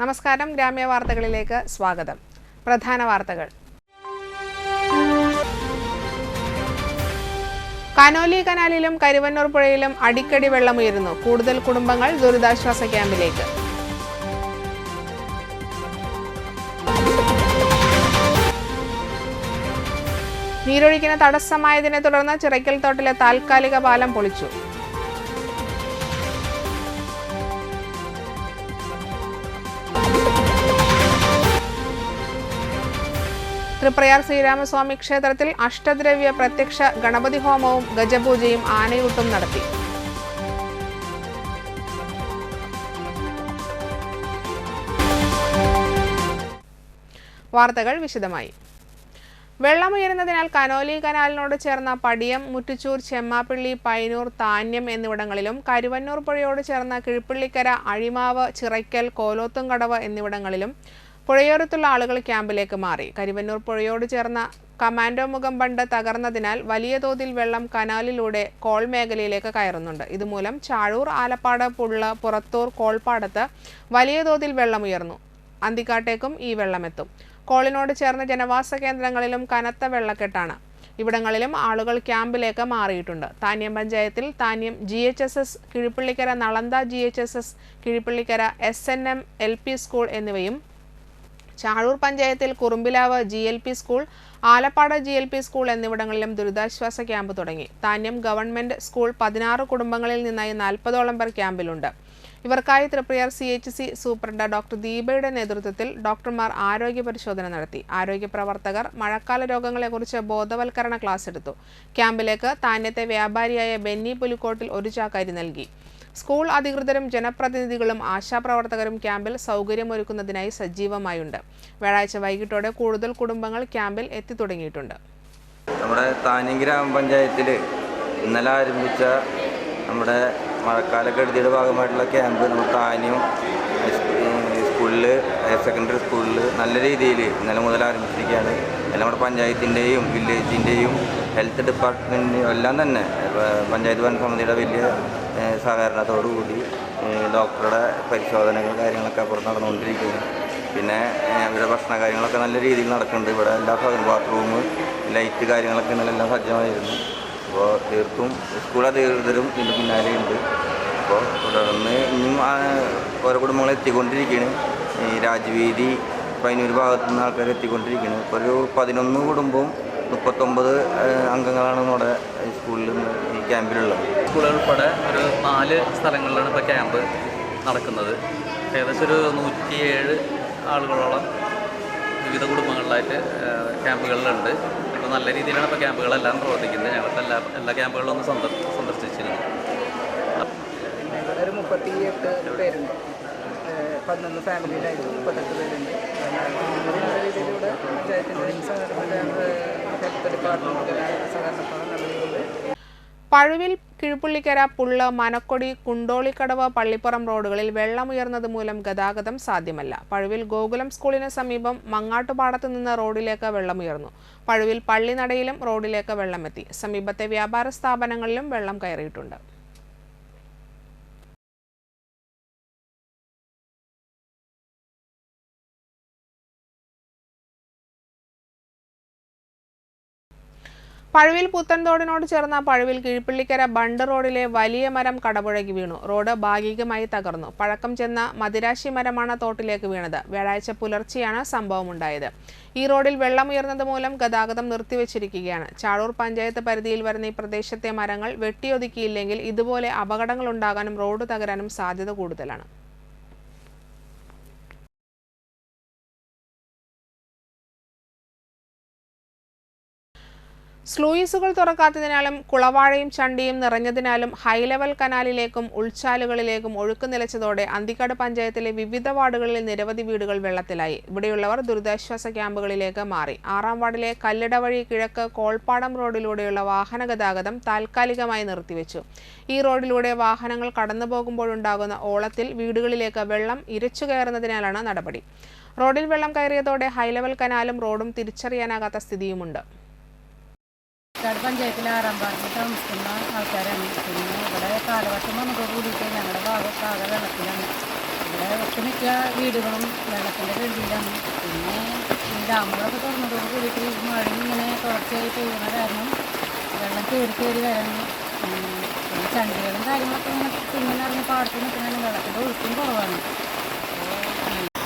നമസ്കാരം, ഗ്രാമ്യ വാർത്തകളിലേക്ക് സ്വാഗതം. പ്രധാന വാർത്തകൾ. കനോലി കനാലിലും കരുവന്നൂർ പുഴയിലും അടിക്കടി വെള്ളമുയരുന്നു. കൂടുതൽ കുടുംബങ്ങൾ ദുരിതാശ്വാസ ക്യാമ്പിലേക്ക്. നീരൊഴുക്കിന് തടസ്സമായതിനെ തുടർന്ന് ചിറയ്ക്കൽ തോട്ടിലെ താൽക്കാലിക പാലം പൊളിച്ചു. തൃപ്രയാർ ശ്രീരാമസ്വാമി ക്ഷേത്രത്തിൽ അഷ്ടദ്രവ്യ പ്രത്യക്ഷ ഗണപതി ഹോമവും ഗജപൂജയും ആനയൂട്ടും നടത്തി. വാർത്തകൾ വിശദമായി. വെള്ളമുയരുന്നതിനാൽ കനോലി കനാലിനോട് ചേർന്ന പടിയം, മുറ്റുചൂർ, ചെമ്മാപ്പള്ളി, പൈനൂർ, താന്യം എന്നിവിടങ്ങളിലും കരുവന്നൂർ പുഴയോട് ചേർന്ന കിഴിപ്പള്ളിക്കര, അഴിമാവ്, ചിറയ്ക്കൽ, കോലോത്തുംകടവ് എന്നിവിടങ്ങളിലും പുഴയോരത്തുള്ള ആളുകൾ ക്യാമ്പിലേക്ക് മാറി. കരുവന്നൂർ പുഴയോട് ചേർന്ന കമാൻഡോ മുഖം ബണ്ട് തകർന്നതിനാൽ വലിയ തോതിൽ വെള്ളം കനാലിലൂടെ കോൾ മേഖലയിലേക്ക് കയറുന്നുണ്ട്. ഇതുമൂലം ചാഴൂർ, ആലപ്പാട്, പുള്ള, പുറത്തൂർ, കോൾപ്പാടത്ത് വലിയ തോതിൽ വെള്ളമുയർന്നു. അന്തിക്കാട്ടേക്കും ഈ വെള്ളമെത്തും. കോളിനോട് ചേർന്ന ജനവാസ കേന്ദ്രങ്ങളിലും കനത്ത വെള്ളക്കെട്ടാണ്. ഇവിടങ്ങളിലും ആളുകൾ ക്യാമ്പിലേക്ക് മാറിയിട്ടുണ്ട്. താന്യം പഞ്ചായത്തിൽ Thanniyam GHSS, Kizhuppillikkara Nalanda GHSS, Kizhuppillikkara SNM LP school എന്നിവയും, ചാഴൂർ പഞ്ചായത്തിൽ Kurumbilavu GLP school, Alappad GLP school എന്നിവിടങ്ങളിലും ദുരിതാശ്വാസ ക്യാമ്പ് തുടങ്ങി. താന്യം ഗവൺമെന്റ് സ്കൂൾ 16 കുടുംബങ്ങളിൽ നിന്നായി 40ഓളം പേർ ക്യാമ്പിലുണ്ട്. ഇവർക്കായി തൃപ്രയാർ CHC സൂപ്രണ്ട് ഡോക്ടർ ദീപയുടെ നേതൃത്വത്തിൽ ഡോക്ടർമാർ ആരോഗ്യ പരിശോധന നടത്തി. ആരോഗ്യ പ്രവർത്തകർ മഴക്കാല രോഗങ്ങളെക്കുറിച്ച് ബോധവൽക്കരണ ക്ലാസ് എടുത്തു. ക്യാമ്പിലേക്ക് താന്യത്തെ വ്യാപാരിയായ ബെന്നി പുലിക്കോട്ടിൽ ഒരു ചാക്ക് അരി നൽകി. സ്കൂൾ അധികൃതരും ജനപ്രതിനിധികളും ആശാപ്രവർത്തകരും ക്യാമ്പിൽ സൗകര്യമൊരുക്കുന്നതിനായി സജീവമായുണ്ട്. വ്യാഴാഴ്ച വൈകിട്ടോടെ കൂടുതൽ കുടുംബങ്ങൾ ക്യാമ്പിൽ എത്തിത്തുടങ്ങിയിട്ടുണ്ട്. നമ്മുടെ താന്യം ഗ്രാമപഞ്ചായത്തിൽ ഇന്നലെ ആരംഭിച്ച നമ്മുടെ മഴക്കാലക്കെടുതിയുടെ ഭാഗമായിട്ടുള്ള ക്യാമ്പ് നമ്മൾ താന്യം സ്കൂളിൽ, ഹയർ സെക്കൻഡറി സ്കൂളിൽ നല്ല രീതിയിൽ ഇന്നലെ മുതൽ ആരംഭിച്ചിരിക്കുകയാണ്. എല്ലാം നമ്മുടെ പഞ്ചായത്തിൻ്റെയും വില്ലേജിൻ്റെയും ഹെൽത്ത് ഡിപ്പാർട്ട്മെൻറ്റിൻ്റെയും എല്ലാം തന്നെ പഞ്ചായത്ത് ഭരണസമിതിയുടെ വലിയ സഹകരണത്തോടുകൂടി ഡോക്ടറുടെ പരിശോധനകൾ കാര്യങ്ങളൊക്കെ അപ്പുറത്ത് നടന്നുകൊണ്ടിരിക്കുന്നു. പിന്നെ ഇവിടെ ഭക്ഷണ കാര്യങ്ങളൊക്കെ നല്ല രീതിയിൽ നടക്കുന്നുണ്ട്. ഇവിടെ എല്ലാ ബാത്റൂം, ലൈറ്റ് കാര്യങ്ങളൊക്കെ ഇന്നലെ എല്ലാം സജ്ജമായിരുന്നു. അപ്പോൾ തീർത്തും സ്കൂൾ അധികൃതരും ഇതിന് പിന്നാലെയുണ്ട്. അപ്പോൾ തുടർന്ന് ഇനിയും ഓരോ കുടുംബങ്ങൾ എത്തിക്കൊണ്ടിരിക്കുകയാണ്. ഈ രാജവീതി, പൈനൂർ ഭാഗത്തു നിന്ന് ആൾക്കാർ എത്തിക്കൊണ്ടിരിക്കുകയാണ്. ഇപ്പോൾ ഒരു 11 കുടുംബവും 39 അംഗങ്ങളാണ് നമ്മുടെ സ്കൂളിൽ ഈ ക്യാമ്പിലുള്ളത്. സ്കൂളുകൾ ഉൾപ്പെടെ ഒരു 4 സ്ഥലങ്ങളിലാണ് ഇപ്പോൾ ക്യാമ്പ് നടക്കുന്നത്. ഏകദേശം ഒരു 107 ആളുകളോളം വിവിധ കുടുംബങ്ങളിലായിട്ട് ക്യാമ്പുകളിലുണ്ട്. ഇപ്പോൾ നല്ല രീതിയിലാണ് ഇപ്പോൾ ക്യാമ്പുകളെല്ലാം പ്രവർത്തിക്കുന്നത്. ഞങ്ങൾക്ക് എല്ലാ ക്യാമ്പുകളിലും ഒന്ന് സന്ദർശിച്ചിരുന്നു. ഒരു 38 പേരുണ്ട്. 11 ഫാമിലിയിലായിരുന്നു 38 പേരുണ്ട്. നല്ല രീതിയിലൂടെ പഞ്ചായത്തിൻ്റെ ഹെൽത്ത് ഡിപ്പാർട്ട്മെൻറ്റിൻ്റെ സഹകരണത്തോടെ നല്ല രീതിയിൽ. പഴുവിൽ, കിഴിപ്പള്ളിക്കര, പുള്ള, മനക്കൊടി, കുണ്ടോളിക്കടവ്, പള്ളിപ്പുറം റോഡുകളിൽ വെള്ളമുയർന്നത് മൂലം ഗതാഗതം സാധ്യമല്ല. പഴുവിൽ ഗോകുലം സ്കൂളിന് സമീപം മങ്ങാട്ടുപാടത്ത് നിന്ന് റോഡിലേക്ക് വെള്ളമുയർന്നു. പഴുവിൽ പള്ളിനടയിലും റോഡിലേക്ക് വെള്ളമെത്തി. സമീപത്തെ വ്യാപാര സ്ഥാപനങ്ങളിലും വെള്ളം കയറിയിട്ടുണ്ട്. പഴുവിൽ പുത്തൻതോടിനോട് ചേർന്ന പഴുവിൽ കിഴിപ്പള്ളിക്കര ബണ്ട് റോഡിലെ വലിയ മരം കടപുഴകി വീണു. റോഡ് ഭാഗികമായി തകർന്നു. പഴക്കം ചെന്ന മദിരാശി മരമാണ് തോട്ടിലേക്ക് വീണത്. വ്യാഴാഴ്ച പുലർച്ചെയാണ് സംഭവമുണ്ടായത്. ഈ റോഡിൽ വെള്ളമുയർന്നത് മൂലം ഗതാഗതം നിർത്തിവച്ചിരിക്കുകയാണ്. ചാഴൂർ പഞ്ചായത്ത് പരിധിയിൽ വരുന്ന ഈ പ്രദേശത്തെ മരങ്ങൾ വെട്ടിയൊതുക്കിയില്ലെങ്കിൽ ഇതുപോലെ അപകടങ്ങൾ ഉണ്ടാകാനും റോഡ് തകരാനും സാധ്യത കൂടുതലാണ്. സ്ലൂയിസുകൾ തുറക്കാത്തതിനാലും കുളവാഴയും ചണ്ടിയും നിറഞ്ഞതിനാലും ഹൈലെവൽ കനാലിലേക്കും ഉൾച്ചാലുകളിലേക്കും ഒഴുക്ക് നിലച്ചതോടെ അന്തിക്കാട് പഞ്ചായത്തിലെ വിവിധ വാർഡുകളിൽ നിരവധി വീടുകൾ വെള്ളത്തിലായി. ഇവിടെയുള്ളവർ ദുരിതാശ്വാസ ക്യാമ്പുകളിലേക്ക് മാറി. 6-ാം വാർഡിലെ കല്ലിട വഴി കിഴക്ക് കോൾപ്പാടം റോഡിലൂടെയുള്ള വാഹന ഗതാഗതം താൽക്കാലികമായി നിർത്തിവെച്ചു. ഈ റോഡിലൂടെ വാഹനങ്ങൾ കടന്നുപോകുമ്പോഴുണ്ടാകുന്ന ഓളത്തിൽ വീടുകളിലേക്ക് വെള്ളം ഇരച്ചു കയറുന്നതിനാലാണ് നടപടി. റോഡിൽ വെള്ളം കയറിയതോടെ ഹൈലെവൽ കനാലും റോഡും തിരിച്ചറിയാനാകാത്ത സ്ഥിതിയുമുണ്ട്. പഞ്ചായത്തിലെ 6-ാം വാർഡിൽ താമസിക്കുന്ന ആൾക്കാരാണ്. പിന്നെ ഇവിടെ കാലവർഷം വന്നതോട് കൂടിയിട്ട് ഞങ്ങളുടെ ഭാഗത്ത് ആകെ വെള്ളത്തിലാണ്. ഇവിടെ ഒട്ടുമിക്ക വീടുകളും വെള്ളത്തിൻ്റെ കെടുതിയിലാണ്. പിന്നെ ഈ ഡാമുകളൊക്കെ തുറന്നതോട് കൂടിയിട്ട് മഴ ഇങ്ങനെ തുടർച്ചയായി പെയ്യുന്ന കാരണം വെള്ളം കയറി വരാണ്. പിന്നെ ചണ്ടികളും കാര്യങ്ങളൊക്കെ ഇങ്ങനെ തിങ്ങി നിറഞ്ഞ് പാടത്ത് നിൽക്കുന്നതാണ്. വെള്ളത്തിൻ്റെ ഒഴുക്കും കുറവാണ്.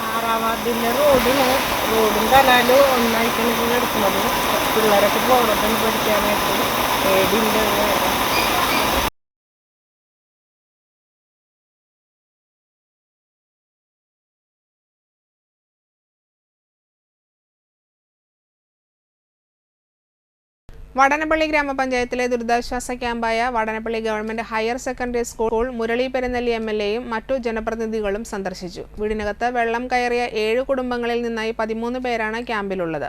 6-ാം വാർഡിലെ റോഡും കനാലും ഒന്നായിട്ടാണ് ഇപ്പോൾ കിടക്കുന്നത്. പിള്ളേരൊക്കെ പോകണമെന്ന് പഠിക്കാനായിട്ട് പേടിയുണ്ട്. വടനപ്പള്ളി ഗ്രാമപഞ്ചായത്തിലെ ദുരിതാശ്വാസ ക്യാമ്പായ Vadanappally government higher secondary school Murali Perunelli എംഎൽഎയും മറ്റു ജനപ്രതിനിധികളും സന്ദർശിച്ചു. വീടിനകത്ത് വെള്ളം കയറിയ 7 കുടുംബങ്ങളിൽ നിന്നായി 13 പേരാണ് ക്യാമ്പിലുള്ളത്.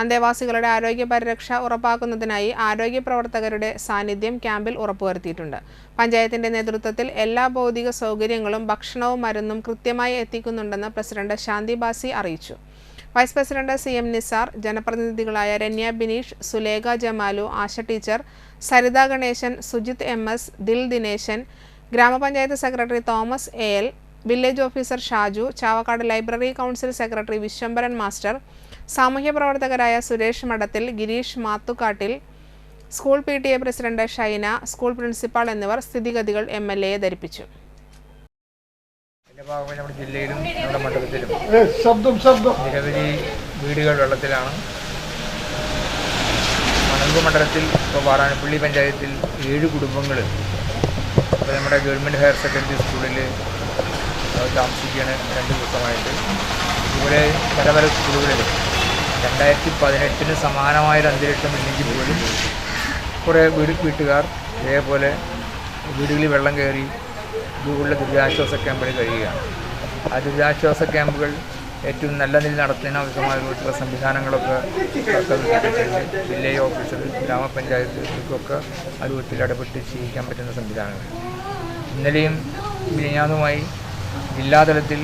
അന്തേവാസികളുടെ ആരോഗ്യ പരിരക്ഷ ഉറപ്പാക്കുന്നതിനായി ആരോഗ്യ പ്രവർത്തകരുടെ സാന്നിധ്യം ക്യാമ്പിൽ ഉറപ്പുവരുത്തിയിട്ടുണ്ട്. പഞ്ചായത്തിന്റെ നേതൃത്വത്തിൽ എല്ലാ ഭൗതിക സൗകര്യങ്ങളും ഭക്ഷണവും മരുന്നും കൃത്യമായി എത്തിക്കുന്നുണ്ടെന്ന് പ്രസിഡന്റ് ശാന്തി ബാസി അറിയിച്ചു. വൈസ് പ്രസിഡന്റ് CM നിസാർ, ജനപ്രതിനിധികളായ രന്യ ബിനീഷ്, സുലേഖ ജമാലു, ആശ ടീച്ചർ, സരിത ഗണേശൻ, സുജിത് MS, ദിൽ ദിനേശൻ, ഗ്രാമപഞ്ചായത്ത് secretary Thomas AL, village officer Shaju, Chavakkad library council secretary Viswambharan master, സാമൂഹ്യ പ്രവർത്തകരായ Suresh Madathil, Gireesh Mathukkattil, school PTA president Shaina, school principal എന്നിവർ സ്ഥിതിഗതികൾ MLAയെ ധരിപ്പിച്ചു. നമ്മുടെ ജില്ലയിലും നമ്മുടെ മണ്ഡലത്തിലും നിരവധി വീടുകൾ വെള്ളത്തിലാണ്. മണമ്പ് മണ്ഡലത്തിൽ ഇപ്പോൾ വാടാനപ്പള്ളി പഞ്ചായത്തിൽ 7 കുടുംബങ്ങൾ ഇപ്പോൾ നമ്മുടെ ഗവൺമെൻറ് ഹയർ സെക്കൻഡറി സ്കൂളിൽ താമസിക്കുകയാണ് 2 ദിവസമായിട്ട്. ഇതുപോലെ പല പല സ്കൂളുകളിൽ 2018 സമാനമായൊരു അന്തരീക്ഷം ഇല്ലെങ്കിൽ പോലും കുറേ വീട്ടുകാർ ഇതേപോലെ വീടുകളിൽ വെള്ളം കയറി ഇതുപോലുള്ള ദുരിതാശ്വാസ ക്യാമ്പുകളിൽ കഴിയുകയാണ്. ആ ദുരിതാശ്വാസ ക്യാമ്പുകൾ ഏറ്റവും നല്ല നിലയിൽ നടത്തുന്നതിന് ആവശ്യമായ രൂപത്തിലുള്ള സംവിധാനങ്ങളൊക്കെ വില്ലേജ് ഓഫീസർ, ഗ്രാമപഞ്ചായത്തുകൾക്കൊക്കെ ആ രൂപത്തിൽ ഇടപെട്ട് ചെയ്യിക്കാൻ പറ്റുന്ന സംവിധാനങ്ങൾ. ഇന്നലെയും മിനിഞ്ഞാന്നുമായി ജില്ലാതലത്തിൽ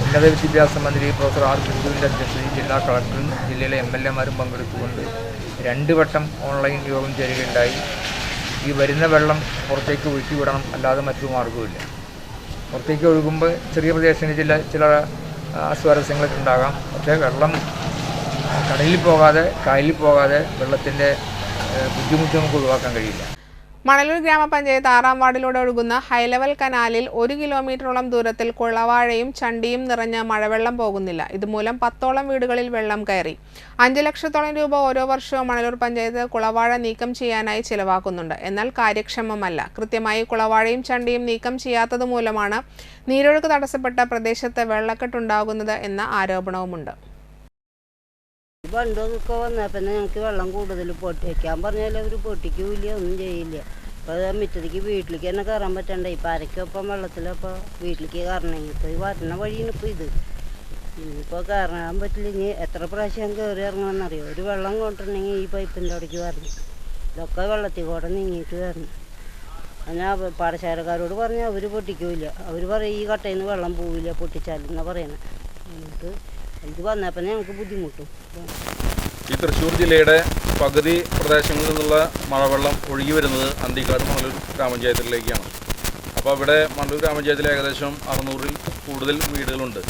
ഉന്നത വിദ്യാഭ്യാസ മന്ത്രി പ്രൊഫസർ R. ബിന്ദുവിൻ്റെ അധ്യക്ഷതയിൽ ജില്ലാ കളക്ടറും ജില്ലയിലെ MLAമാരും പങ്കെടുത്തുകൊണ്ട് 2 വട്ടം ഓൺലൈൻ യോഗം ചേരുകയുണ്ടായി. ഈ വരുന്ന വെള്ളം പുറത്തേക്ക് ഒഴുക്കി വിടണം, അല്ലാതെ മറ്റൊരു മാർഗ്ഗവുമില്ല. പുറത്തേക്ക് ഒഴുകുമ്പോൾ ചെറിയ പ്രദേശങ്ങളിൽ ചില അസ്വാരസ്യങ്ങളൊക്കെ ഉണ്ടാകാം. പക്ഷേ വെള്ളം കടലിൽ പോകാതെ കായലിൽ പോകാതെ വെള്ളത്തിൻ്റെ ബുദ്ധിമുട്ട് നമുക്ക് ഒഴിവാക്കാൻ കഴിയില്ല. മണലൂർ ഗ്രാമപഞ്ചായത്ത് 6-ാം വാർഡിലൂടെ ഒഴുകുന്ന ഹൈലെവൽ കനാലിൽ 1 കിലോമീറ്ററോളം ദൂരത്തിൽ കുളവാഴയും ചണ്ടിയും നിറഞ്ഞ മഴവെള്ളം പോകുന്നില്ല. ഇതുമൂലം 10ഓളം വീടുകളിൽ വെള്ളം കയറി. 5 ലക്ഷത്തോളം രൂപ ഓരോ വർഷവും മണലൂർ പഞ്ചായത്ത് കുളവാഴ നീക്കം ചെയ്യാനായി ചിലവാക്കുന്നുണ്ട്. എന്നാൽ കാര്യക്ഷമമല്ല. കൃത്യമായി കുളവാഴയും ചണ്ടിയും നീക്കം ചെയ്യാത്തതുമൂലമാണ് നീരൊഴുക്ക് തടസ്സപ്പെട്ട പ്രദേശത്ത് വെള്ളക്കെട്ടുണ്ടാകുന്നത് എന്ന ആരോപണവുമുണ്ട്. ബണ്ടൊക്കെ വന്നാൽ പിന്നെ ഞങ്ങൾക്ക് വെള്ളം കൂടുതൽ പൊട്ടിക്കാൻ പറഞ്ഞാൽ അവർ പൊട്ടിക്കൂല, ഒന്നും ചെയ്യില്ല. അപ്പോൾ മുറ്റത്തേക്ക് വീട്ടിലേക്ക് തന്നെ കയറാൻ പറ്റണ്ടേ. ഇപ്പം ആരൊക്കെയൊപ്പം വെള്ളത്തിലപ്പോൾ വീട്ടിലേക്ക് കയറണമെങ്കിൽ ഇപ്പോൾ ഈ വരുന്ന വഴിയാണ് ഇപ്പോൾ ഇത്. ഇനിയിപ്പോൾ കയറാൻ പറ്റില്ല. ഇനി എത്ര പ്രാവശ്യം കയറി ഇറങ്ങണമെന്നറിയോ. ഒരു വെള്ളം കൊണ്ടിട്ടുണ്ടെങ്കിൽ ഈ പൈപ്പിൻ്റെ അവിടേക്ക് വരണം. ഇതൊക്കെ വെള്ളത്തിൽ കൂടെ നീങ്ങിയിട്ട് വരണം. എന്നാൽ പാടശാലക്കാരോട് പറഞ്ഞാൽ അവർ പൊട്ടിക്കൂല. അവർ പറയും ഈ കട്ടയിൽ നിന്ന് വെള്ളം പോവില്ല പൊട്ടിച്ചാലെന്നാണ് പറയണത്. എന്നിട്ട് ഇത് വന്നപ്പോൾ ഞങ്ങൾക്ക് ബുദ്ധിമുട്ടും. ഈ തൃശ്ശൂർ ജില്ലയുടെ പകുതി പ്രദേശങ്ങളിൽ നിന്നുള്ള മഴവെള്ളം ഒഴുകി വരുന്നത് അന്തിക്കാട് മണലൂർ ഗ്രാമപഞ്ചായത്തിലേക്കാണ്. അപ്പോൾ അവിടെ മണലൂർ ഗ്രാമപഞ്ചായത്തിൽ ഏകദേശം 600-ൽ കൂടുതൽ വീടുകളുണ്ട്.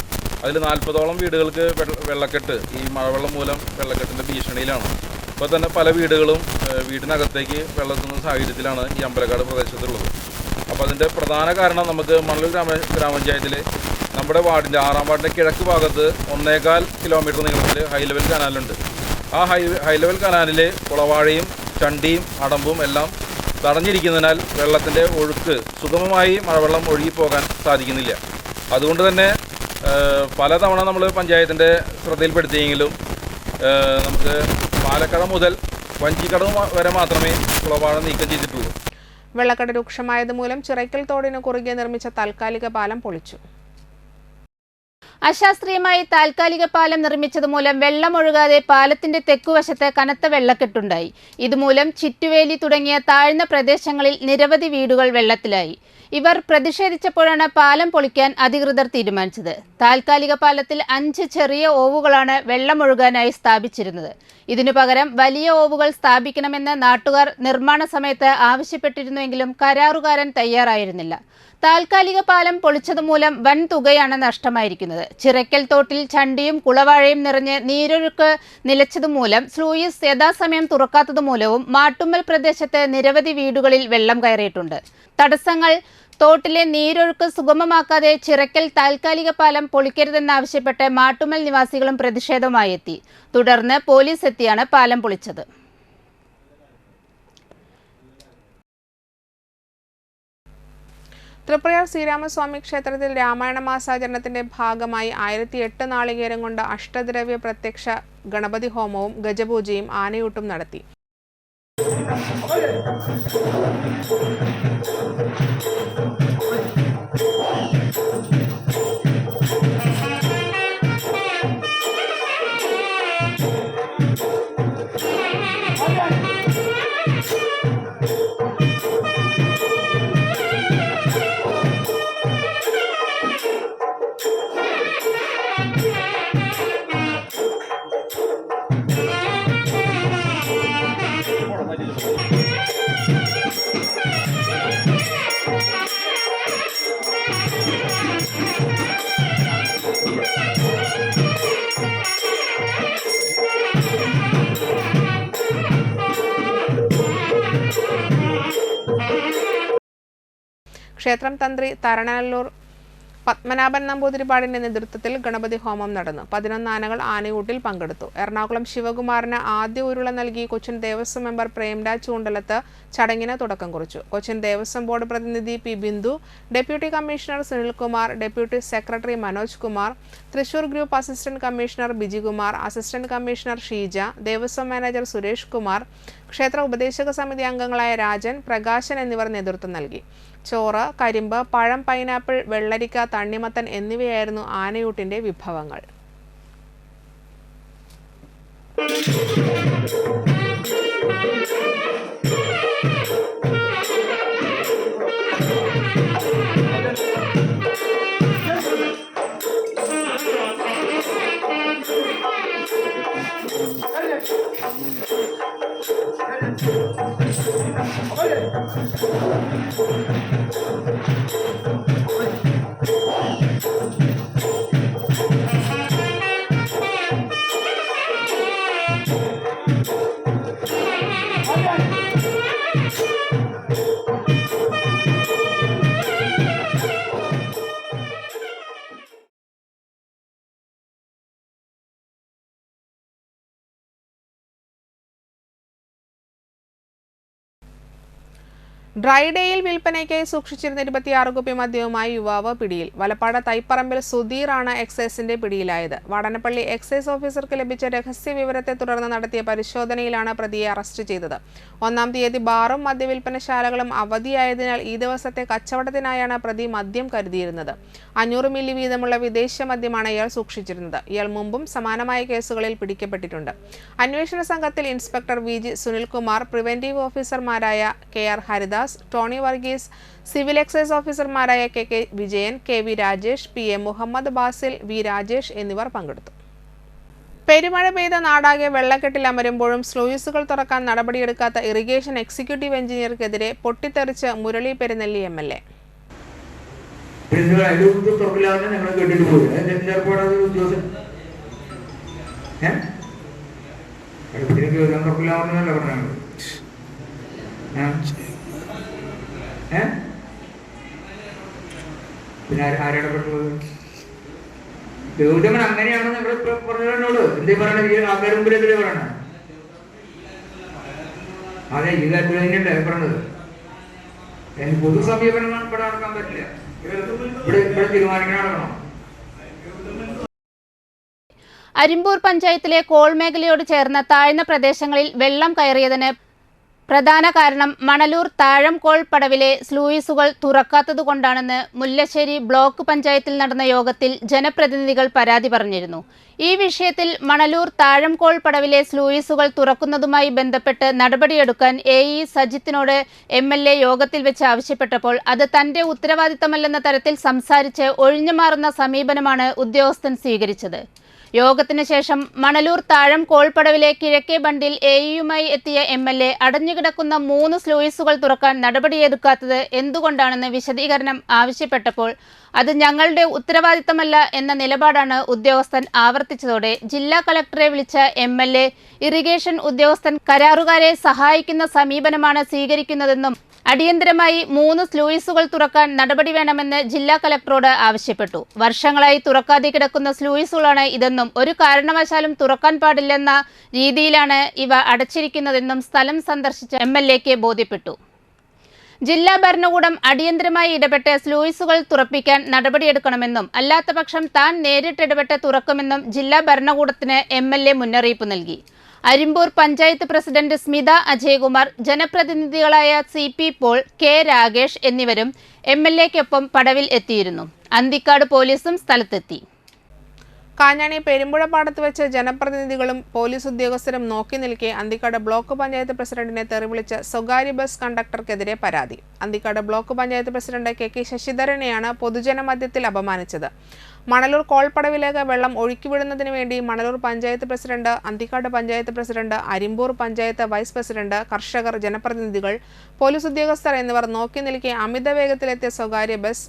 അതിൽ 40ഓളം വീടുകൾക്ക് വെള്ളക്കെട്ട്, ഈ മഴവെള്ളം മൂലം വെള്ളക്കെട്ടിൻ്റെ ഭീഷണിയിലാണ്. ഇപ്പോൾ തന്നെ പല വീടുകളും വീടിനകത്തേക്ക് വെള്ളത്തുന്ന സാഹചര്യത്തിലാണ് ഈ അമ്പലക്കാട് പ്രദേശത്തുള്ളത്. അപ്പോൾ അതിൻ്റെ പ്രധാന കാരണം നമുക്ക് മണലൂർ ഗ്രാമപഞ്ചായത്തിൽ നമ്മുടെ വാർഡിൻ്റെ 6-ാം വാർഡിൻ്റെ കിഴക്ക് ഭാഗത്ത് 1.25 കിലോമീറ്റർ നീളത്തിൽ ഹൈലെവൽ കനാലുണ്ട്. ആ ഹൈലെവൽ കനാലിൽ കുളവാഴയും ചണ്ടിയും അടമ്പും എല്ലാം തടഞ്ഞിരിക്കുന്നതിനാൽ വെള്ളത്തിൻ്റെ ഒഴുക്ക് സുഗമമായി മഴവെള്ളം ഒഴുകിപ്പോകാൻ സാധിക്കുന്നില്ല. അതുകൊണ്ട് തന്നെ പലതവണ നമ്മൾ പഞ്ചായത്തിൻ്റെ ശ്രദ്ധയിൽപ്പെടുത്തിയെങ്കിലും നമുക്ക് പാലക്കട മുതൽ വഞ്ചിക്കട വരെ മാത്രമേ കുളവാഴ നീക്കം ചെയ്തിട്ടുള്ളൂ. വെള്ളക്കെട്ട് രൂക്ഷമായത് മൂലം ചിറയ്ക്കൽ തോടിന് കുറുകെ നിർമ്മിച്ച താൽക്കാലിക പാലം പൊളിച്ചു. അശാസ്ത്രീയമായി താൽക്കാലിക പാലം നിർമ്മിച്ചതുമൂലം വെള്ളമൊഴുകാതെ പാലത്തിന്റെ തെക്കുവശത്ത് കനത്ത വെള്ളക്കെട്ടുണ്ടായി. ഇതുമൂലം ചിറ്റുവേലി തുടങ്ങിയ താഴ്ന്ന പ്രദേശങ്ങളിൽ നിരവധി വീടുകൾ വെള്ളത്തിലായി. ഇവർ പ്രതിഷേധിച്ചപ്പോഴാണ് പാലം പൊളിക്കാൻ അധികൃതർ തീരുമാനിച്ചത്. താൽക്കാലിക പാലത്തിൽ 5 ചെറിയ ഓവുകളാണ് വെള്ളമൊഴുകാനായി സ്ഥാപിച്ചിരുന്നത്. ഇതിനു പകരം വലിയ ഓവുകൾ സ്ഥാപിക്കണമെന്ന് നാട്ടുകാർ നിർമ്മാണ സമയത്ത് ആവശ്യപ്പെട്ടിരുന്നുവെങ്കിലും കരാറുകാരൻ തയ്യാറായിരുന്നില്ല. താൽക്കാലിക പാലം പൊളിച്ചതുമൂലം വൻ തുകയാണ് നഷ്ടമായിരിക്കുന്നത്. ചിറക്കൽ തോട്ടിൽ ചണ്ടിയും കുളവാഴയും നിറഞ്ഞ് നീരൊഴുക്ക് നിലച്ചതുമൂലം സ്ലൂയിസ് യഥാസമയം തുറക്കാത്തതുമൂലവും മാട്ടുമ്മൽ പ്രദേശത്ത് നിരവധി വീടുകളിൽ വെള്ളം കയറിയിട്ടുണ്ട്. തടസ്സങ്ങൾ തോട്ടിലെ നീരൊഴുക്ക് സുഗമമാക്കാതെ ചിറക്കൽ താൽക്കാലിക പാലം പൊളിക്കരുതെന്നാവശ്യപ്പെട്ട് മാട്ടുമ്മൽ നിവാസികളും പ്രതിഷേധവുമായി എത്തി. തുടർന്ന് പോലീസ് എത്തിയാണ് പാലം പൊളിച്ചത്. തൃപ്രയാർ ശ്രീരാമസ്വാമി ക്ഷേത്രത്തിൽ രാമായണ മാസാചരണത്തിന്റെ ഭാഗമായി 1008 നാളികേരം കൊണ്ട് അഷ്ടദ്രവ്യ പ്രത്യക്ഷ ഗണപതി ഹോമവും ഗജപൂജയും ആനയൂട്ടും നടത്തി. ക്ഷേത്രം തന്ത്രി തരണനല്ലൂർ പത്മനാഭൻ നമ്പൂതിരിപ്പാടിന്റെ നേതൃത്വത്തിൽ ഗണപതി ഹോമം നടന്നു. 11 ആനകൾ ആനയൂട്ടിൽ പങ്കെടുത്തു. എറണാകുളം ശിവകുമാറിന് ആദ്യ ഉരുള നൽകി കൊച്ചിൻ ദേവസ്വം മെമ്പർ പ്രേംരാജ് ചൂണ്ടലത്ത് ചടങ്ങിന് തുടക്കം കുറിച്ചു. കൊച്ചിൻ ദേവസ്വം ബോർഡ് പ്രതിനിധി P Bindu, deputy commissioner Sunilkumar, deputy secretary Manoj Kumar, Thrissur group assistant commissioner Bijikumar, assistant commissioner Sheeja, Devaswom manager Suresh Kumar, ക്ഷേത്ര ഉപദേശക സമിതി അംഗങ്ങളായ രാജൻ, പ്രകാശൻ എന്നിവർ നേതൃത്വം നൽകി. ചോറ്, കരിമ്പ്, പഴം, പൈനാപ്പിൾ, വെള്ളരിക്ക, തണ്ണിമത്തൻ എന്നിവയായിരുന്നു ആനയൂട്ടിന്റെ വിഭവങ്ങൾ. ഡ്രൈ ഡേയിൽ വിൽപ്പനയ്ക്കായി സൂക്ഷിച്ചിരുന്ന 26 കുപ്പി മദ്യവുമായി യുവാവ് പിടിയിൽ. വലപ്പാട് തൈപ്പറമ്പിൽ സുധീർ ആണ് എക്സൈസിന്റെ പിടിയിലായത്. വാടനപ്പള്ളി എക്സൈസ് ഓഫീസർക്ക് ലഭിച്ച രഹസ്യ വിവരത്തെ തുടർന്ന് നടത്തിയ പരിശോധനയിലാണ് പ്രതിയെ അറസ്റ്റ് ചെയ്തത്. 1-ാം തീയതി ബാറും മദ്യവിൽപ്പനശാലകളും അവധിയായതിനാൽ ഈ ദിവസത്തെ കച്ചവടത്തിനായാണ് പ്രതി മദ്യം കരുതിയിരുന്നത്. 500 മില്ലി വീതമുള്ള വിദേശ മദ്യമാണ് ഇയാൾ സൂക്ഷിച്ചിരുന്നത്. ഇയാൾ മുമ്പും സമാനമായ കേസുകളിൽ പിടിക്കപ്പെട്ടിട്ടുണ്ട്. അന്വേഷണ സംഘത്തിൽ ഇൻസ്പെക്ടർ VG സുനിൽകുമാർ, പ്രിവന്റീവ് ഓഫീസർമാരായ KR Haridas, Tony Varghese, civil excise ഓഫീസർമാരായ KK Vijayan, KV Rajesh, PM Muhammad Basil, V Rajesh എന്നിവർ പങ്കെടുത്തു. പെരുമഴ പെയ്ത നാടാകെ വെള്ളക്കെട്ടിൽ അമരുമ്പോഴും സ്ലൂയിസുകൾ തുറക്കാൻ നടപടിയെടുക്കാത്ത ഇറിഗേഷൻ എക്സിക്യൂട്ടീവ് എഞ്ചിനീയർക്കെതിരെ പൊട്ടിത്തെറിച്ച് മുരളി പെരുന്നെല്ലി MLA. പിന്നെ ആരിടപെട്ടുള്ളത് ഗൗതമൻ അങ്ങനെയാണ് നമ്മൾ പറഞ്ഞോളൂ. എന്തേ പറയണ ആൾക്കാർ മുമ്പിലെതിരെ പറയണ? അതെ, ഈ കാര്യത്തിൽ തന്നെയല്ലേ പറഞ്ഞത്. പൊതു സമീപനം ഇവിടെ നടക്കാൻ പറ്റില്ല. ഇവിടെ തീരുമാനിക്കാൻ നടക്കണം. അരിമ്പൂർ പഞ്ചായത്തിലെ കോൾ മേഖലയോട് ചേർന്ന താഴ്ന്ന പ്രദേശങ്ങളിൽ വെള്ളം കയറിയതിന് പ്രധാന കാരണം മണലൂർ താഴംകോൾ പടവിലെ സ്ലൂയിസുകൾ തുറക്കാത്തതുകൊണ്ടാണെന്ന് മുല്ലശ്ശേരി ബ്ലോക്ക് പഞ്ചായത്തിൽ നടന്ന യോഗത്തിൽ ജനപ്രതിനിധികൾ പരാതി പറഞ്ഞിരുന്നു. ഈ വിഷയത്തിൽ മണലൂർ താഴംകോൾ പടവിലെ സ്ലൂയിസുകൾ തുറക്കുന്നതുമായി ബന്ധപ്പെട്ട് നടപടിയെടുക്കാൻ AE സജിത്തിനോട് MLA യോഗത്തിൽ വെച്ച് ആവശ്യപ്പെട്ടപ്പോൾ അത് തന്റെ ഉത്തരവാദിത്തമല്ലെന്ന തരത്തിൽ സംസാരിച്ച് ഒഴിഞ്ഞുമാറുന്ന സമീപനമാണ് ഉദ്യോഗസ്ഥൻ സ്വീകരിച്ചത്. യോഗത്തിന് ശേഷം മണലൂർ താഴംകോൾ പടവിലെ കിഴക്കേ ബണ്ടിൽ AEയുമായി എത്തിയ MLA അടഞ്ഞുകിടക്കുന്ന 3 സ്ലൂയിസുകൾ തുറക്കാൻ നടപടിയെടുക്കാത്തത് എന്തുകൊണ്ടാണെന്ന് വിശദീകരണം ആവശ്യപ്പെട്ടപ്പോൾ അത് ഞങ്ങളുടെ ഉത്തരവാദിത്തമല്ല എന്ന നിലപാടാണ് ഉദ്യോഗസ്ഥൻ ആവർത്തിച്ചതോടെ ജില്ലാ കളക്ടറെ വിളിച്ച MLA ഇറിഗേഷൻ ഉദ്യോഗസ്ഥൻ കരാറുകാരെ സഹായിക്കുന്ന സമീപനമാണ് സ്വീകരിക്കുന്നതെന്നും അടിയന്തരമായി 3 സ്ലൂയിസുകൾ തുറക്കാൻ നടപടി വേണമെന്ന് ജില്ലാ കളക്ടറോട് ആവശ്യപ്പെട്ടു. വർഷങ്ങളായി തുറക്കാതെ കിടക്കുന്ന സ്ലൂയിസുകളാണ് ഇതെന്നും ഒരു കാരണവശാലും തുറക്കാൻ പാടില്ലെന്ന രീതിയിലാണ് ഇവ അടച്ചിരിക്കുന്നതെന്നും സ്ഥലം സന്ദർശിച്ച MLAക്ക് ബോധ്യപ്പെട്ടു. ജില്ലാ ഭരണകൂടം അടിയന്തരമായി ഇടപെട്ട് സ്ലൂയിസുകൾ തുറപ്പിക്കാൻ നടപടിയെടുക്കണമെന്നും അല്ലാത്തപക്ഷം താൻ നേരിട്ടിടപെട്ട് തുറക്കുമെന്നും ജില്ലാ ഭരണകൂടത്തിന് MLA മുന്നറിയിപ്പ് നൽകി. അരിമ്പൂർ പഞ്ചായത്ത് പ്രസിഡന്റ് സ്മിത അജയകുമാർ, ജനപ്രതിനിധികളായ CP പോൾ, K രാഗേഷ് എന്നിവരും MLAക്കൊപ്പം പടവിൽ എത്തിയിരുന്നു. അന്തിക്കാട് പോലീസും സ്ഥലത്തെത്തി. കാഞ്ഞാണി പെരുമ്പുഴപ്പാടത്ത് വെച്ച് ജനപ്രതിനിധികളും പോലീസ് ഉദ്യോഗസ്ഥരും നോക്കി നിൽക്കെ അന്തിക്കാട് ബ്ലോക്ക് പഞ്ചായത്ത് പ്രസിഡന്റിനെ തെറിവിളിച്ച് സ്വകാര്യ ബസ് കണ്ടക്ടർക്കെതിരെ പരാതി. Anthikad block panchayat president KK ശശിധരനെയാണ് പൊതുജനമധ്യത്തിൽ അപമാനിച്ചത്. മണലൂർ കോൾപ്പടവിലേക്ക് വെള്ളം ഒഴുക്കിവിടുന്നതിന് വേണ്ടി Manalur panchayat president, Anthikad panchayat president, Arimbur panchayat vice president, കർഷകർ, ജനപ്രതിനിധികൾ, പോലീസ് ഉദ്യോഗസ്ഥർ എന്നിവർ നോക്കി നിൽക്കെ അമിത വേഗത്തിലെത്തിയ സ്വകാര്യ ബസ്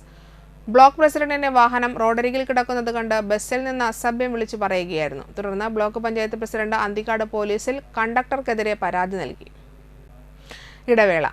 ബ്ലോക്ക് പ്രസിഡന്റിന്റെ വാഹനം റോഡരികിൽ കിടക്കുന്നത് കണ്ട് ബസ്സിൽ നിന്ന് അസഭ്യം വിളിച്ചു പറയുകയായിരുന്നു. തുടർന്ന് ബ്ലോക്ക് പഞ്ചായത്ത് പ്രസിഡന്റ് അന്തിക്കാട് പോലീസിൽ കണ്ടക്ടർക്കെതിരെ പരാതി നൽകി. ഇടവേള.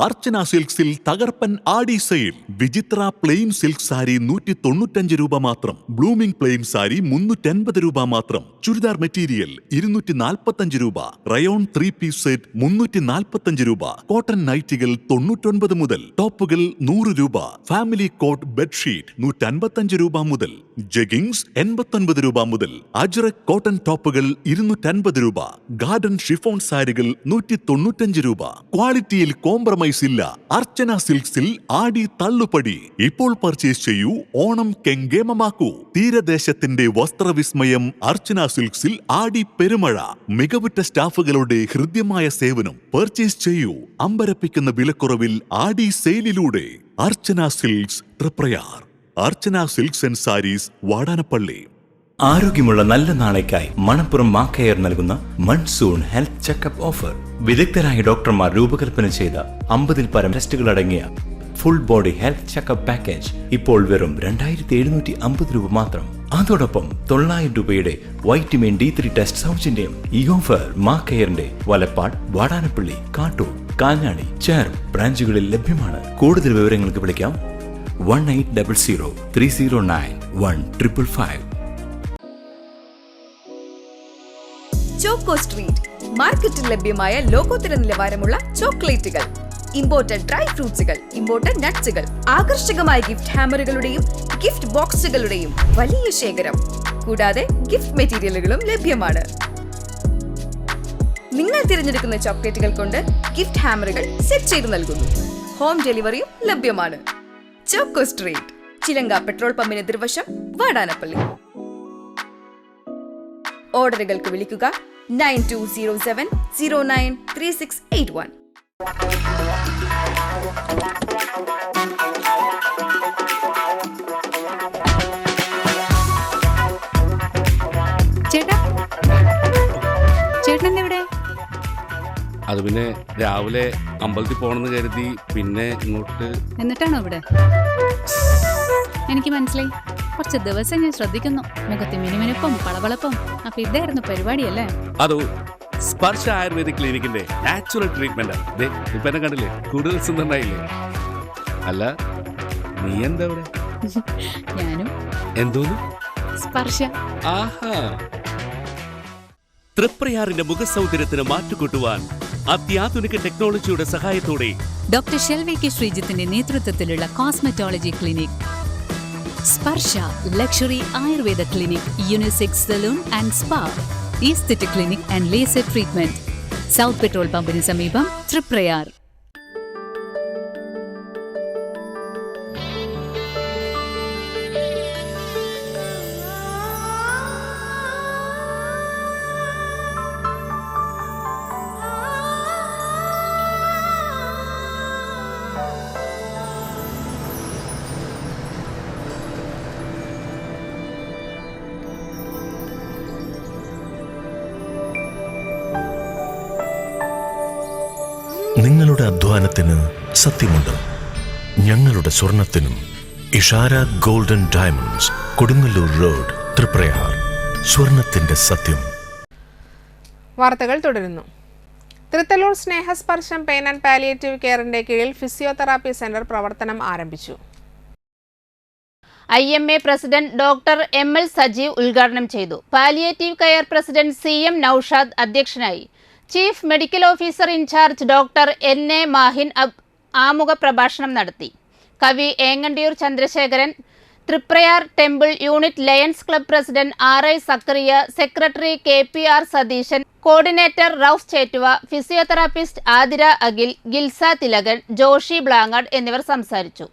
അർച്ചന സിൽക്സിൽ തകർപ്പൻ ആടി സെയിൽ. വിചിത്ര പ്ലെയിൻ സിൽക്ക് സാരി 195 രൂപ മാത്രം. ബ്ലൂമിംഗ് പ്ലെയിൻ സാരി 350 രൂപ മാത്രം. ചുരിദാർ മെറ്റീരിയൽ 245 രൂപ. റയോൺ 3 പീസ് സെറ്റ് 345 രൂപ. കോട്ടൺ നൈറ്റികൾ 99 മുതൽ. ടോപ്പുകൾ 100 രൂപ. ഫാമിലി കോട്ട് ബെഡ്ഷീറ്റ് 155 രൂപ മുതൽ. ജഗിങ്സ് 89 രൂപ മുതൽ. അജ്രക് കോട്ടൺ ടോപ്പുകൾ 250 രൂപ. ഗാർഡൻ ഷിഫോൺ സാരികൾ 195 രൂപ. ക്വാളിറ്റിയിൽ കോംപ്രമൈസ് ഇല്ല. അർച്ചന സിൽക്സിൽ ആടി തള്ളുപടി. ഇപ്പോൾ പർച്ചേസ് ചെയ്യൂ, ഓണം കെങ്കേമമാക്കൂ. തീരദേശത്തിന്റെ വസ്ത്രവിസ്മയം അർച്ചന സിൽക്സിൽ ആടി പെരുമഴ. മികവുറ്റ സ്റ്റാഫുകളുടെ ഹൃദ്യമായ സേവനം. പർച്ചേസ് ചെയ്യൂ അമ്പരപ്പിക്കുന്ന വിലക്കുറവിൽ ആടി സെയിലിലൂടെ. Archana silks, Triprayar. Archana silks and sarees, Vadanappally. ആരോഗ്യമുള്ള നല്ല നാളേക്കായി മണപ്പുറം മാക്കയർ നൽകുന്ന മൺസൂൺ ഹെൽത്ത് ചെക്കപ്പ് ഓഫർ. വിദഗ്ധരായ ഡോക്ടർമാർ രൂപകൽപ്പന ചെയ്ത 50-ൽ പരം ടെസ്റ്റുകൾ അടങ്ങിയ full body health checkup package ഇപ്പോൾ വെറും 2750 രൂപ മാത്രം. അതോടൊപ്പം 900 രൂപയുടെ വൈറ്റമിൻ D3 ടെസ്റ്റ് സൗജന്യം. ഈ ഓഫർ മാക്കയറിന്റെ വലപ്പാട്, വാടാനപ്പള്ളി, കാട്ടൂർ, കാഞ്ഞാണി, ചേർ ബ്രാഞ്ചുകളിൽ ലഭ്യമാണ്. കൂടുതൽ വിവരങ്ങൾക്ക് വിളിക്കാം 1800 309 1555. ചോക്കോ സ്ട്രീറ്റ് മാർക്കറ്റിൽ ലഭ്യമായ ലോകോത്തര നിലവാരമുള്ള ചോക്ലേറ്റുകൾ, ഇമ്പോർട്ടഡ് ഡ്രൈ ഫ്രൂട്ട്സുകൾ, ഇമ്പോർട്ടഡ് നട്ട്സുകൾ, ആകർഷകമായ ഗിഫ്റ്റ് ഹാമറുകളുടെയും ഗിഫ്റ്റ് ബോക്സുകളുടെയും വലിയ ശേഖരം, കൂടാതെ ഗിഫ്റ്റ് മെറ്റീരിയലുകളും ലഭ്യമാണ്. നിങ്ങൾ തിരഞ്ഞെടുക്കുന്ന ചോക്ലേറ്റുകൾ കൊണ്ട് ഗിഫ്റ്റ് ഹാമറുകൾ സെറ്റ് ചെയ്ത് നൽകുന്നു. ഹോം ഡെലിവറിയും ലഭ്യമാണ്. ചോക്കോ സ്ട്രീറ്റ്, ചിലങ്ക പെട്രോൾ പമ്പിന് എതിർവശം, വാടാനപ്പള്ളി. ഓർഡറുകൾക്ക് വിളിക്കുക 9207093681. ചേട്ടൻ എവിടെ? അത് പിന്നെ രാവിലെ അമ്പലത്തിൽ പോകണമെന്ന് കരുതി പിന്നെ ഇങ്ങോട്ട്. എന്നിട്ടാണോ ഇവിടെ? എനിക്ക് മനസ്സിലായി. കുറച്ച് ദിവസം ഞാൻ ശ്രദ്ധിക്കുന്നു. മുഖത്ത് മിനുമിനുപ്പും പളവളപ്പും. അപ്പൊ ഇതായിരുന്നു പരിപാടിയല്ലേ? അതോ സ്പർശ ആയുർവേദിക് ക്ലിനിക്കിന്റെ നാച്ചുറൽ ട്രീറ്റ്മെന്റ്. ഇപ്പൊ എന്നെ കണ്ടില്ലേ, കൂടുതൽ സുന്ദരനായില്ലേ? അല്ല, നീ എന്താ ഇവിടെ? ഞാനും. എന്തോന്ന്? സ്പർശ. ആഹാ. തൃപ്രയാറിന്റെ മുഖസൗന്ദര്യത്തിന് മാറ്റുകൂട്ടുവാൻ അത്യാധുനിക ടെക്നോളജിയുടെ സഹായത്തോടെ ഡോക്ടർ ഷെൽവി കെ ശ്രീജിത്തിന്റെ നേതൃത്വത്തിലുള്ള cosmetology clinic Sparsha luxury Ayurveda clinic, unisex salon and spa, aesthetic clinic and laser treatment, south petrol പമ്പിന് സമീപം തൃപ്രയാർ. നിങ്ങളുടെ അധ്വാനത്തിന് സത്യമുണ്ട്. ഞങ്ങളുടെ സ്വർണത്തിനും. Ishara golden diamonds, Kodungallur road, Triprayar. സ്വർണത്തിന്റെ സത്യം. വാർത്തകൾ തുടരുന്നു. Thrithallur Snehasparsham pain and palliative കെയറിന്റെ കീഴിൽ ഫിസിയോതെറാപ്പി സെന്റർ പ്രവർത്തനം ആരംഭിച്ചു. IMA president doctor ML Sajeev ഉദ്ഘാടനം ചെയ്തു. Palliative care president CM Noushad അധ്യക്ഷനായി. Chief medical officer in charge doctor NA Mahin ആമുഖ പ്രഭാഷണം നടത്തി. കവി Engandiyur Chandrasekharan, Triprayar temple unit lions club president RI Zacharia, secretary KPR Satheesan, coordinator Rauf Chettuva, physiotherapist Athira Akhil, Gilsa Thilakan, Joshy Blangad എന്നിവർ സംസാരിച്ചു.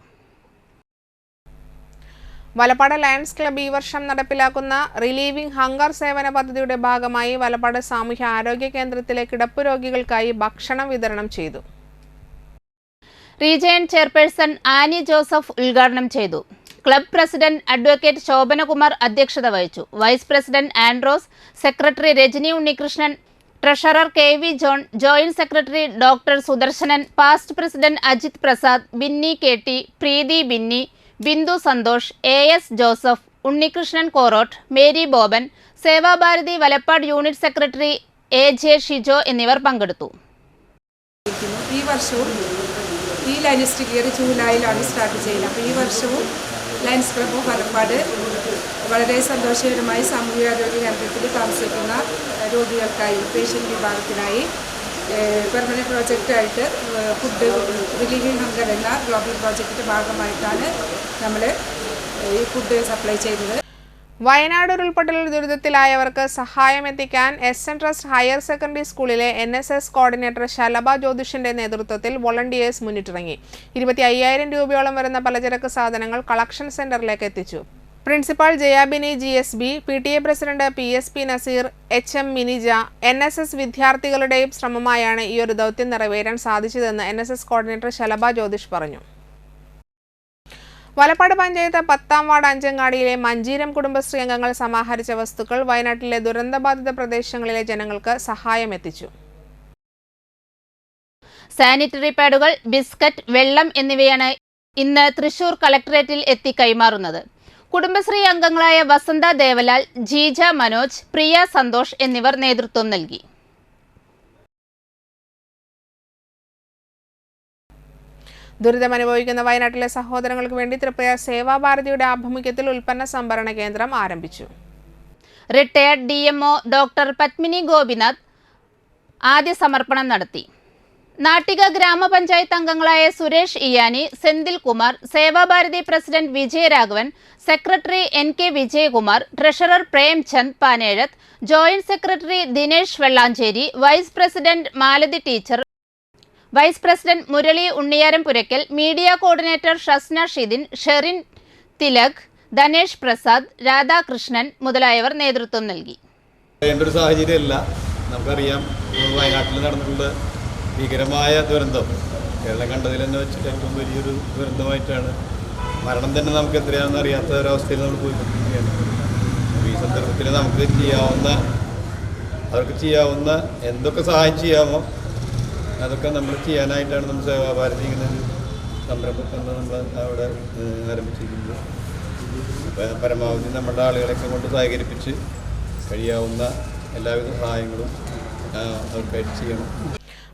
വലപ്പാട് ലയൺസ് ക്ലബ്ബ് ഈ വർഷം നടപ്പിലാക്കുന്ന റിലീവിംഗ് ഹങ്കർ സേവന പദ്ധതിയുടെ ഭാഗമായി വലപ്പാട് സാമൂഹ്യ ആരോഗ്യ കേന്ദ്രത്തിലെ കിടപ്പ് രോഗികൾക്കായി ഭക്ഷണം വിതരണം ചെയ്തു. റീജിയൻ ചെയർപേഴ്സൺ ആനി ജോസഫ് ഉദ്ഘാടനം ചെയ്തു. ക്ലബ് പ്രസിഡന്റ് അഡ്വക്കേറ്റ് ശോഭനകുമാർ അധ്യക്ഷത വഹിച്ചു. Vice president Andros, secretary Rajani Unnikrishnan, treasurer KV John, joint secretary doctor Sudarsanan, past president Ajith Prasad, Binny KT, Preethi Binny, Bindu Santhosh, AS Joseph, Unnikrishnan Korott, Mary Boban, Sevabharathi Valappad unit secretary AJ Shijo എന്നിവർ പങ്കെടുത്തു. ഈ വർഷവും ഈ ലയൺസ് കെയർ ജൂലൈയിലാണ് സ്റ്റാർട്ട് ചെയ്യുന്നത്. അപ്പോൾ ഈ വർഷവും ലയൺസ് ക്ലബ്ബ് ഓഫ് വലപ്പാട് വളരെ സന്തോഷകരമായി സാമൂഹികാരോഗ്യ കേന്ദ്രത്തിൽ താമസിക്കുന്ന രോഗികൾക്കായി, പേഷ്യൻ്റ് വിഭാഗത്തിനായി പെർമനൻറ്റ് പ്രോജക്റ്റായിട്ട് ഫുഡ് റിലീവിംഗ് ഹങ്കർ എന്ന ഗ്ലോബൽ പ്രോജക്റ്റിൻ്റെ ഭാഗമായിട്ടാണ് നമ്മൾ ഈ ഫുഡ് സപ്ലൈ ചെയ്തത്. വയനാട് ഉരുൾപൊട്ടൽ ദുരിതത്തിലായവർക്ക് സഹായം എത്തിക്കാൻ SN ട്രസ്റ്റ് ഹയർ സെക്കൻഡറി സ്കൂളിലെ NSS കോർഡിനേറ്റർ ശലഭ ജ്യോതിഷിന്റെ നേതൃത്വത്തിൽ വോളണ്ടിയേഴ്സ് മുന്നിട്ടിറങ്ങി. 25,000 രൂപയോളം വരുന്ന പലചരക്ക് സാധനങ്ങൾ കളക്ഷൻ സെന്ററിലേക്ക് എത്തിച്ചു. Principal Jayabini GSB, PTA president PSP Naseer, HM Minija, NSS വിദ്യാർത്ഥികളുടെയും ശ്രമമായാണ് ഈ ഒരു ദൗത്യം നിറവേറ്റാൻ സാധിച്ചതെന്ന് NSS കോർഡിനേറ്റർ ശലഭ ജ്യോതിഷ് പറഞ്ഞു. വലപ്പാട് പഞ്ചായത്ത് 10ാം വാർഡ് അഞ്ചങ്ങാടിയിലെ മഞ്ചീരം കുടുംബശ്രീ അംഗങ്ങൾ സമാഹരിച്ച വസ്തുക്കൾ വയനാട്ടിലെ ദുരന്തബാധിത പ്രദേശങ്ങളിലെ ജനങ്ങൾക്ക് സഹായം എത്തിച്ചു. സാനിറ്ററി പാഡുകൾ, ബിസ്ക്കറ്റ്, വെള്ളം എന്നിവയാണ് ഇന്ന് തൃശൂർ കളക്ടറേറ്റിൽ എത്തി കൈമാറുന്നത്. കുടുംബശ്രീ അംഗങ്ങളായ വസന്ത ദേവലാൽ, ജീജ മനോജ്, പ്രിയ സന്തോഷ് എന്നിവർ നേതൃത്വം നൽകി. ദുരിതമനുഭവിക്കുന്ന വയനാട്ടിലെ സഹോദരങ്ങൾക്ക് വേണ്ടി തൃപ്രയാർ സേവാഭാരതിയുടെ ആഭിമുഖ്യത്തിൽ ഉൽപ്പന്ന സംഭരണ കേന്ദ്രം ആരംഭിച്ചു. Retired DMO doctor Padmini Gopinath ആദ്യ സമർപ്പണം നടത്തി. നാട്ടിക ഗ്രാമപഞ്ചായത്ത് അംഗങ്ങളായ Suresh Iyani, Senthil Kumar, Sevabharati president Vijayaraghavan, secretary NK Vijayakumar, treasurer Premchand Panezhath, joint secretary Dinesh Vellanchery, vice president Malathi teacher, vice president Murali Unniyaram Purakkal, media coordinator Shasna Shidin, Sherin Thilak, Dhanesh Prasad, Radhakrishnan മുതലായവർ നേതൃത്വം നൽകി. ഒരു സാഹചര്യമല്ല, നമുക്കറിയാം വയനാട്ടിൽ നടന്നിട്ടുള്ള ഭീകരമായ ദുരന്തം കേരളം കണ്ടതിൽ തന്നെ വെച്ചിട്ട് ഏറ്റവും വലിയൊരു ദുരന്തമായിട്ടാണ്. മരണം തന്നെ നമുക്ക് എത്രയാണെന്ന് അറിയാത്ത ഒരവസ്ഥയിൽ നമ്മൾ പോയിക്കൊണ്ടിരിക്കുകയാണ്. ഈ സന്ദർഭത്തിൽ നമുക്ക് അവർക്ക് ചെയ്യാവുന്ന എന്തൊക്കെ സഹായം ചെയ്യാമോ അതൊക്കെ നമ്മൾ ചെയ്യാനായിട്ടാണ് നമ്മൾ സേവാഭാരതി ഇങ്ങനെ ഒരു സംരംഭം നമ്മൾ അവിടെ ആരംഭിച്ചിരിക്കുന്നത്. അപ്പോൾ പരമാവധി നമ്മുടെ ആളുകളെയൊക്കെ കൊണ്ട് സഹകരിപ്പിച്ച് കഴിയാവുന്ന എല്ലാവിധ സഹായങ്ങളും അവർക്കായിട്ട് ചെയ്യണം.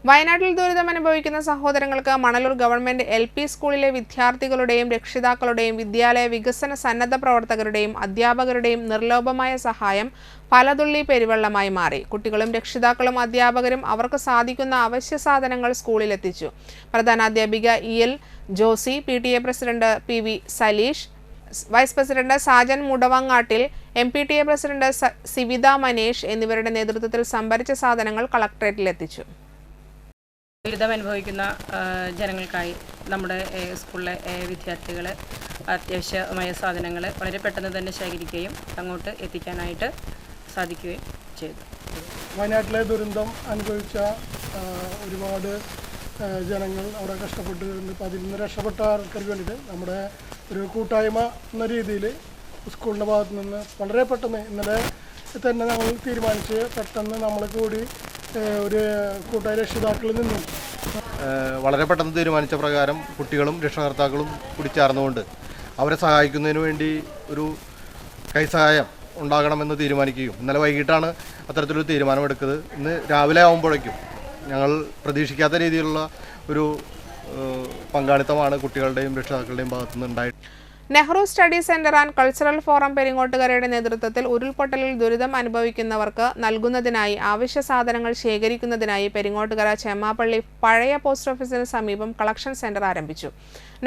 വയനാട്ടിൽ ദുരിതമനുഭവിക്കുന്ന സഹോദരങ്ങൾക്ക് മണലൂർ ഗവൺമെന്റ് LP സ്കൂളിലെ വിദ്യാർത്ഥികളുടെയും രക്ഷിതാക്കളുടെയും വിദ്യാലയ വികസന സന്നദ്ധ പ്രവർത്തകരുടെയും അധ്യാപകരുടെയും നിർലോഭമായ സഹായം പലതുള്ളി പെരുവെള്ളമായി മാറി. കുട്ടികളും രക്ഷിതാക്കളും അധ്യാപകരും അവർക്ക് സാധിക്കുന്ന അവശ്യ സാധനങ്ങൾ സ്കൂളിലെത്തിച്ചു. പ്രധാനാധ്യാപിക EL Josy, PTA president PV Saleesh, vice president Sajan Mudavangattil, MPTA president Sivitha Manesh എന്നിവരുടെ നേതൃത്വത്തിൽ സംഭരിച്ച സാധനങ്ങൾ കളക്ടറേറ്റിൽ എത്തിച്ചു. ദുരിതം അനുഭവിക്കുന്ന ജനങ്ങൾക്കായി നമ്മുടെ സ്കൂളിലെ വിദ്യാർത്ഥികൾ അത്യാവശ്യമായ സാധനങ്ങൾ വളരെ പെട്ടെന്ന് തന്നെ ശേഖരിക്കുകയും അങ്ങോട്ട് എത്തിക്കാനായിട്ട് സാധിക്കുകയും ചെയ്തു. വയനാട്ടിലെ ദുരന്തം അനുഭവിച്ച ഒരുപാട് ജനങ്ങൾ അവിടെ കഷ്ടപ്പെട്ടിട്ടുണ്ട്. അപ്പോൾ അതിൽ നിന്ന് രക്ഷപ്പെട്ട ആൾക്കാർക്ക് വേണ്ടിയിട്ട് നമ്മുടെ ഒരു കൂട്ടായ്മ എന്ന രീതിയിൽ സ്കൂളിൻ്റെ ഭാഗത്തു നിന്ന് വളരെ പെട്ടെന്ന് ഇന്നലെ തന്നെ ഞങ്ങൾ തീരുമാനിച്ച് പെട്ടെന്ന് നമ്മൾ കൂടി ഒരു കൂട്ടായ രക്ഷിതാക്കളിൽ നിന്നും വളരെ പെട്ടെന്ന് തീരുമാനിച്ച പ്രകാരം കുട്ടികളും രക്ഷകർത്താക്കളും കൂടി ചേർന്നുകൊണ്ട് അവരെ സഹായിക്കുന്നതിന് വേണ്ടി ഒരു കൈസഹായം ഉണ്ടാകണമെന്ന് തീരുമാനിക്കുകയും ഇന്നലെ വൈകിട്ടാണ് അത്തരത്തിലൊരു തീരുമാനമെടുത്തത്. ഇന്ന് രാവിലെ ആകുമ്പോഴേക്കും ഞങ്ങൾ പ്രതീക്ഷിക്കാത്ത രീതിയിലുള്ള ഒരു പങ്കാളിത്തമാണ് കുട്ടികളുടെയും രക്ഷിതാക്കളുടെയും ഭാഗത്തുനിന്ന് ഉണ്ടായിട്ട്. Nehru study centre and cultural forum പെരിങ്ങോട്ടുകരയുടെ നേതൃത്വത്തിൽ ഉരുൾപൊട്ടലിൽ ദുരിതം അനുഭവിക്കുന്നവർക്ക് നൽകുന്നതിനായി ആവശ്യ സാധനങ്ങൾ ശേഖരിക്കുന്നതിനായി പെരിങ്ങോട്ടുകര ചെമ്മാപ്പള്ളി പഴയ പോസ്റ്റ് ഓഫീസിന് സമീപം കളക്ഷൻ സെന്റർ ആരംഭിച്ചു.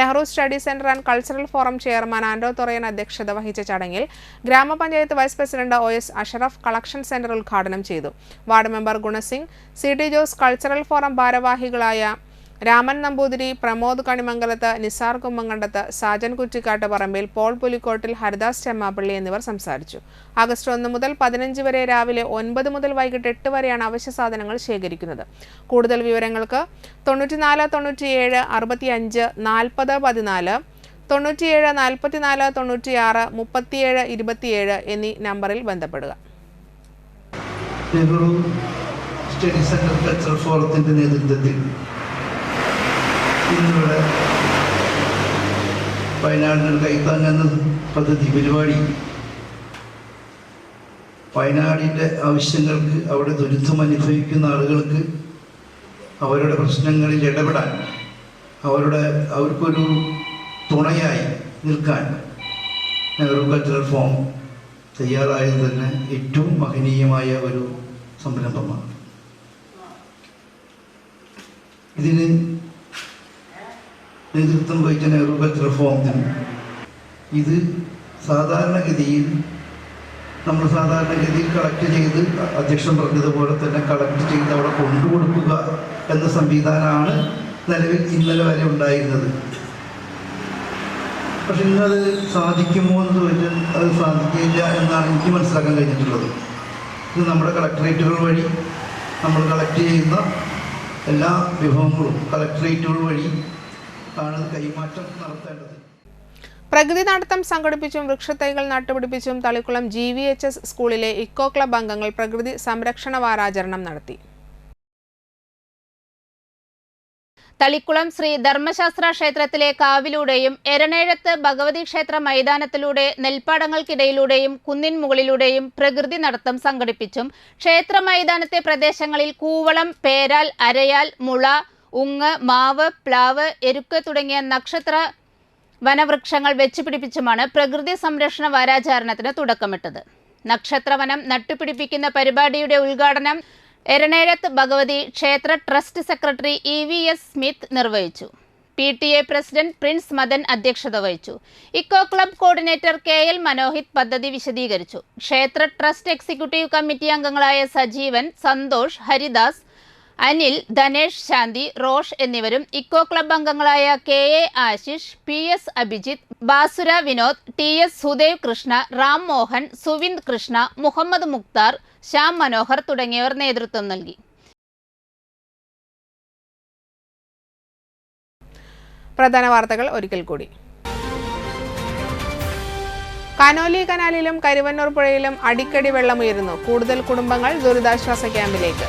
Nehru study centre and cultural forum chairman Ando Thorayan അധ്യക്ഷത വഹിച്ച ചടങ്ങിൽ ഗ്രാമപഞ്ചായത്ത് vice president OS Ashraf collection centre ഉദ്ഘാടനം ചെയ്തു. Ward member Gunasingh, CT Jose, cultural forum ഭാരവാഹികളായ രാമൻ നമ്പൂതിരി, പ്രമോദ് കണിമംഗലത്ത്, നിസാർ കുമ്മങ്കണ്ടത്ത്, സാജൻ കുറ്റിക്കാട്ട് പറമ്പിൽ, പോൾ പുലിക്കോട്ടിൽ, ഹരിദാസ് ചെമ്മാപ്പള്ളി എന്നിവർ സംസാരിച്ചു. ആഗസ്റ്റ് 1 മുതൽ 15 വരെ രാവിലെ 9 മുതൽ വൈകിട്ട് 8 വരെയാണ് അവശ്യ സാധനങ്ങൾ ശേഖരിക്കുന്നത്. കൂടുതൽ വിവരങ്ങൾക്ക് 94 97 65 40 14, 97 44 96 37 27 എന്നീ നമ്പറിൽ ബന്ധപ്പെടുക. നെഹ്റു സ്റ്റഡി സെന്റർ കൾച്ചറൽ ഫോറത്തിന്റെ നേതൃത്വത്തിൽ ഇന്നിവിടെ വയനാടിന് കൈത്താങ്ങുന്ന പദ്ധതി പരിപാടി വയനാടിൻ്റെ ആവശ്യങ്ങൾക്ക്, അവിടെ ദുരിതം അനുഭവിക്കുന്ന ആളുകൾക്ക് അവരുടെ പ്രശ്നങ്ങളിൽ ഇടപെടാൻ, അവർക്കൊരു തുണയായി നിൽക്കാൻ നെഹ്റു കൾച്ചറൽ ഫോം തയ്യാറായത് തന്നെ ഏറ്റവും മഹനീയമായ ഒരു സംരംഭമാണ്. ഇതിന് നേതൃത്വം വഹിച്ച നെഹ്റു കൾച്ചറൽ ഫോറത്തിന് ഇത് സാധാരണഗതിയിൽ കളക്ട് ചെയ്ത് അധ്യക്ഷൻ പറഞ്ഞതുപോലെ തന്നെ കളക്ട് ചെയ്ത് അവിടെ കൊണ്ടുകൊടുക്കുക എന്ന സംവിധാനമാണ് നിലവിൽ ഇന്നലെ വരെ ഉണ്ടായിരുന്നത്. പക്ഷെ ഇന്നത് സാധിക്കുമോ എന്ന് ചോദിച്ചാൽ അത് സാധിക്കില്ല എന്നാണ് എനിക്ക് മനസ്സിലാക്കാൻ കഴിഞ്ഞിട്ടുള്ളത്. ഇത് നമ്മുടെ കളക്ടറേറ്റുകൾ വഴി നമ്മൾ കളക്ട് ചെയ്യുന്ന എല്ലാ വിഭവങ്ങളും കളക്ടറേറ്റുകൾ വഴി ആണ് കൈമാറ്റം നടത്തേണ്ടത്. പ്രകൃതി നടത്തം സംഘടിപ്പിച്ചും വൃക്ഷത്തൈകൾ നട്ടുപിടിപ്പിച്ചും തളിക്കുളം GVHS സ്കൂളിലെ ഇക്കോ ക്ലബ് അംഗങ്ങൾ പ്രകൃതി സംരക്ഷണ വാരാചരണം നടത്തി. തളിക്കുളം ശ്രീ ധർമ്മശാസ്ത്ര ക്ഷേത്രത്തിലെ കാവിലൂടെയും എരണേഴത്ത് ഭഗവതി ക്ഷേത്ര മൈതാനത്തിലൂടെ നെൽപ്പാടങ്ങൾക്കിടയിലൂടെയും കുന്നിൻ മുകളിലൂടെയും പ്രകൃതി നടത്തം സംഘടിപ്പിച്ചും ക്ഷേത്ര മൈതാനത്തെ പ്രദേശങ്ങളിൽ കൂവളം, പേരാൽ, അരയാൽ, മുള, ഉങ്ങ്, മാവ്, പ്ലാവ്, എരുക്ക് തുടങ്ങിയ നക്ഷത്ര വനവൃക്ഷങ്ങൾ വെച്ചുപിടിപ്പിച്ചുമാണ് പ്രകൃതി സംരക്ഷണ വാരാചരണത്തിന് തുടക്കമിട്ടത്. നക്ഷത്രവനം നട്ടുപിടിപ്പിക്കുന്ന പരിപാടിയുടെ ഉദ്ഘാടനം എരണേഴത്ത് ഭഗവതി ക്ഷേത്ര ട്രസ്റ്റ് സെക്രട്ടറി EVS സ്മിത്ത് നിർവഹിച്ചു. PTA പ്രസിഡന്റ് പ്രിൻസ് മദൻ അധ്യക്ഷത വഹിച്ചു. Eco club coordinator KL Manohith പദ്ധതി വിശദീകരിച്ചു. ക്ഷേത്ര ട്രസ്റ്റ് എക്സിക്യൂട്ടീവ് കമ്മിറ്റി അംഗങ്ങളായ സജീവൻ, സന്തോഷ്, ഹരിദാസ്, അനിൽ, ധനേഷ്, ശാന്തി, റോഷ് എന്നിവരും ഇക്കോ ക്ലബ് അംഗങ്ങളായ KA Ashish, PS Abhijith, Basura Vinod, TS Sudev Krishna, Ram Mohan, Suvind Krishna, Muhammad Mukhtar, Shyam Manohar തുടങ്ങിയവർ നേതൃത്വം നൽകി. പ്രധാന വാർത്തകൾ ഒരിക്കൽ കൂടി. കനോലി കനാലിലും കരുവന്നൂർ പുഴയിലും അടിക്കടി വെള്ളമുയരുന്നു. കൂടുതൽ കുടുംബങ്ങൾ ദുരിതാശ്വാസ ക്യാമ്പിലേക്ക്.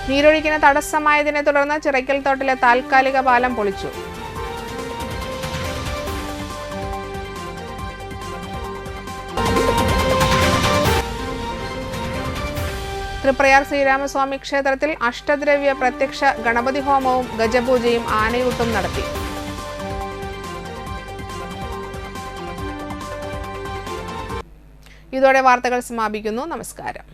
നീരൊഴുക്കിന് തടസ്സമായതിനെ തുടർന്ന് ചിറയ്ക്കൽ തോട്ടിലെ താൽക്കാലിക പാലം പൊളിച്ചു. തൃപ്രയാർ ശ്രീരാമസ്വാമി ക്ഷേത്രത്തിൽ അഷ്ടദ്രവ്യ പ്രത്യക്ഷ ഗണപതി ഹോമവും ഗജപൂജയും ആനയൂട്ടും നടത്തി. ഇതോടെ വാർത്തകൾ സമാപിക്കുന്നു. നമസ്കാരം.